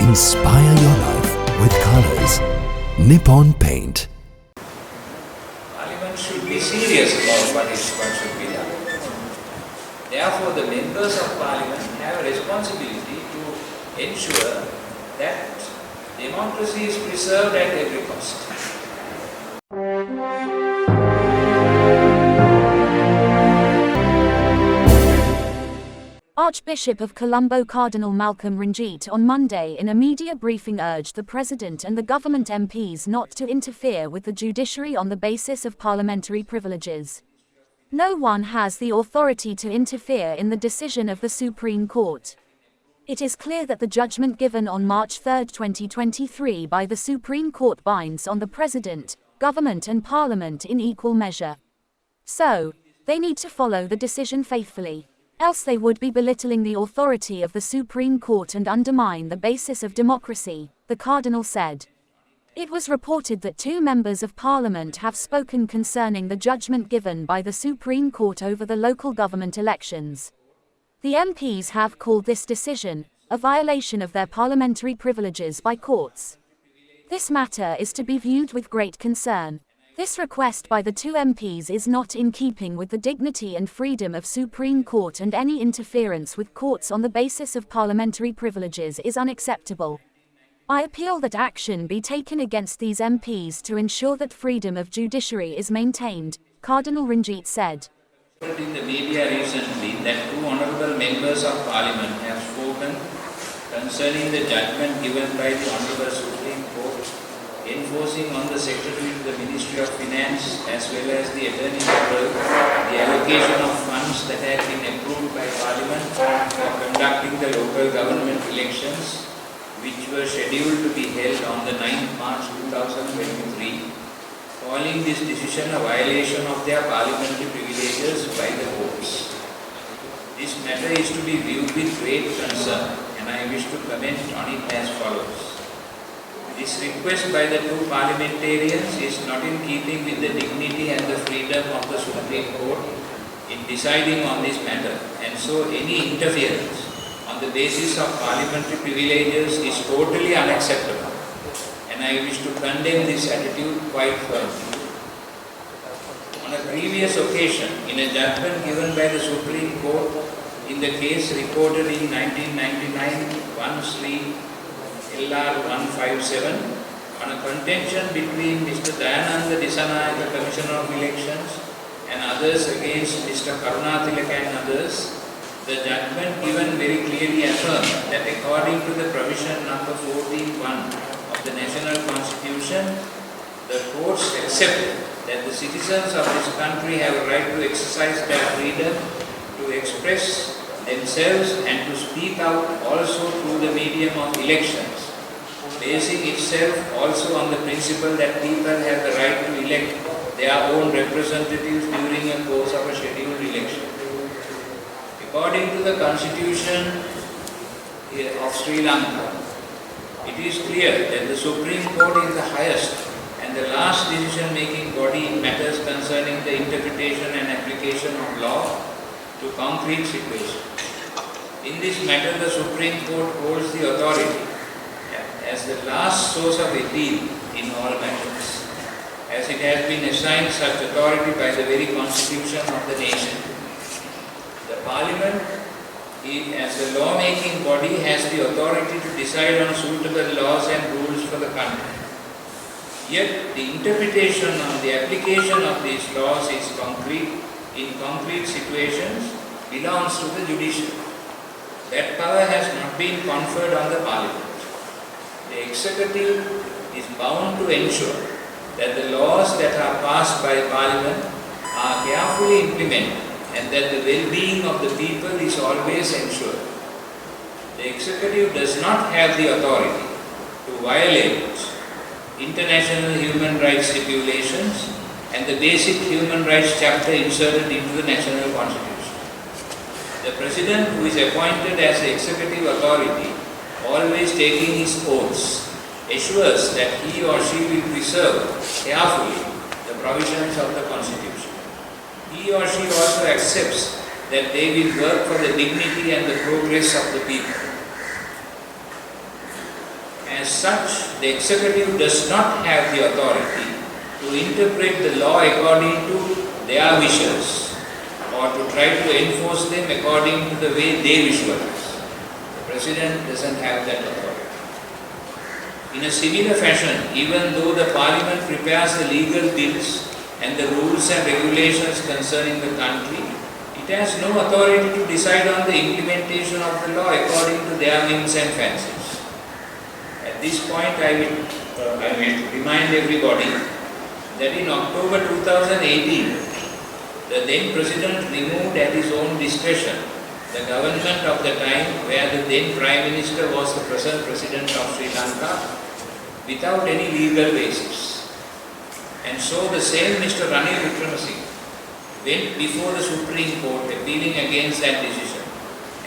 Inspire your life with colors. Nippon Paint. Parliament should be serious about what should be done. Therefore, the members of Parliament have a responsibility to ensure that democracy is preserved at every cost. Archbishop of Colombo Cardinal Ranjith on Monday in a media briefing urged the President and the Government MPs not to interfere with the judiciary on the basis of parliamentary privileges. No one has the authority to interfere in the decision of the Supreme Court. It is clear that the judgment given on March 3, 2023 by the Supreme Court binds on the President, Government and Parliament in equal measure. So, they need to follow the decision faithfully. Else they would be belittling the authority of the Supreme Court and undermine the basis of democracy, the Cardinal said. It was reported that 2 members of Parliament have spoken concerning the judgment given by the Supreme Court over the local government elections. The MPs have called this decision a violation of their parliamentary privileges by courts. This matter is to be viewed with great concern. This request by the 2 MPs is not in keeping with the dignity and freedom of Supreme Court, and any interference with courts on the basis of parliamentary privileges is unacceptable. I appeal that action be taken against these MPs to ensure that freedom of judiciary is maintained, Cardinal Ranjith said. In the media recently that 2 honourable members of Parliament have spoken concerning the judgment given by the Honourable Supreme Court enforcing on the Secretary to the Ministry of Finance as well as the Attorney General the allocation of funds that had been approved by Parliament for conducting the local government elections, which were scheduled to be held on the 9th March 2023, calling this decision a violation of their parliamentary privileges by the courts. This matter is to be viewed with great concern, and I wish to comment on it as follows. This request by the 2 parliamentarians is not in keeping with the dignity and the freedom of the Supreme Court in deciding on this matter, and so any interference on the basis of parliamentary privileges is totally unacceptable, and I wish to condemn this attitude quite firmly. On a previous occasion, in a judgment given by the Supreme Court in the case reported in 1999, 1 Sri LR 157, on a contention between Mr. Dayananda Disanayaka, Commissioner of Elections, and others against Mr. Karunathilakan and others, the judgment given very clearly affirmed that according to the provision number 14(1) of the National Constitution, the courts accept that the citizens of this country have a right to exercise their freedom to express themselves and to speak out also through the medium of elections, basing itself also on the principle that people have the right to elect their own representatives during the course of a scheduled election. According to the Constitution of Sri Lanka, it is clear that the Supreme Court is the highest and the last decision-making body in matters concerning the interpretation and application of law to concrete situations. In this matter, the Supreme Court holds the authority as the last source of appeal in all matters, as it has been assigned such authority by the very constitution of the nation. The Parliament, as a law-making body, has the authority to decide on suitable laws and rules for the country. Yet, the interpretation and the application of these laws is in concrete situations belongs to the judiciary. That power has not been conferred on the Parliament. The executive is bound to ensure that the laws that are passed by Parliament are carefully implemented and that the well-being of the people is always ensured. The executive does not have the authority to violate international human rights stipulations and the basic human rights chapter inserted into the national constitution. The President, who is appointed as the executive authority, always taking his oaths, assures that he or she will preserve carefully the provisions of the Constitution. He or she also accepts that they will work for the dignity and the progress of the people. As such, the executive does not have the authority to interpret the law according to their wishes or to try to enforce them according to the way they visualize. The President doesn't have that authority. In a similar fashion, even though the Parliament prepares the legal bills and the rules and regulations concerning the country, it has no authority to decide on the implementation of the law according to their whims and fancies. At this point, I will remind everybody that in October 2018, the then President removed at his own discretion the government of the time where the then Prime Minister was the present President of Sri Lanka without any legal basis. And so the same Mr. Ranil Wickremesinghe went before the Supreme Court appealing against that decision,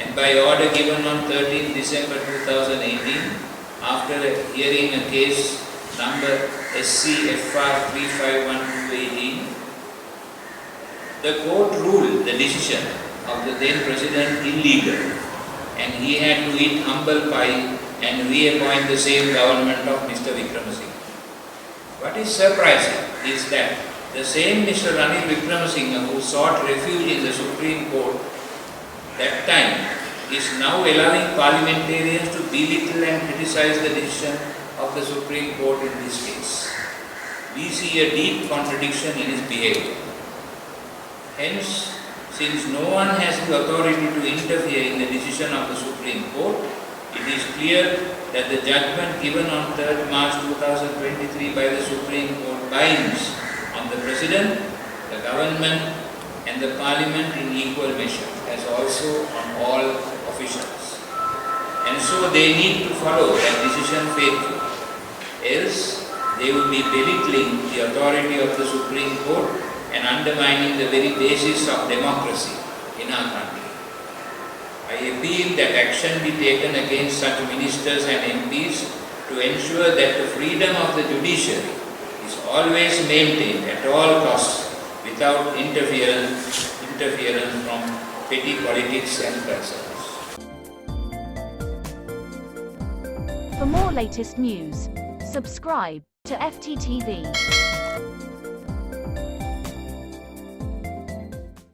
and by order given on 13 December 2018, after hearing a case number SCFR 351218, the court ruled the decision of the then President illegal, and he had to eat humble pie and reappoint the same government of Mr. Wickremesinghe. What is surprising is that the same Mr. Ranil Wickremesinghe who sought refuge in the Supreme Court that time is now allowing parliamentarians to belittle and criticize the decision of the Supreme Court in this case. We see a deep contradiction in his behavior. Hence, since no one has the authority to interfere in the decision of the Supreme Court, it is clear that the judgment given on 3rd March 2023 by the Supreme Court binds on the President, the Government and the Parliament in equal measure, as also on all officials. And so they need to follow that decision faithfully, else they will be belittling the authority of the Supreme Court and undermining the very basis of democracy in our country. I appeal that action be taken against such ministers and MPs to ensure that the freedom of the judiciary is always maintained at all costs without interference from petty politics and concerns. For more latest news, subscribe to FTTV.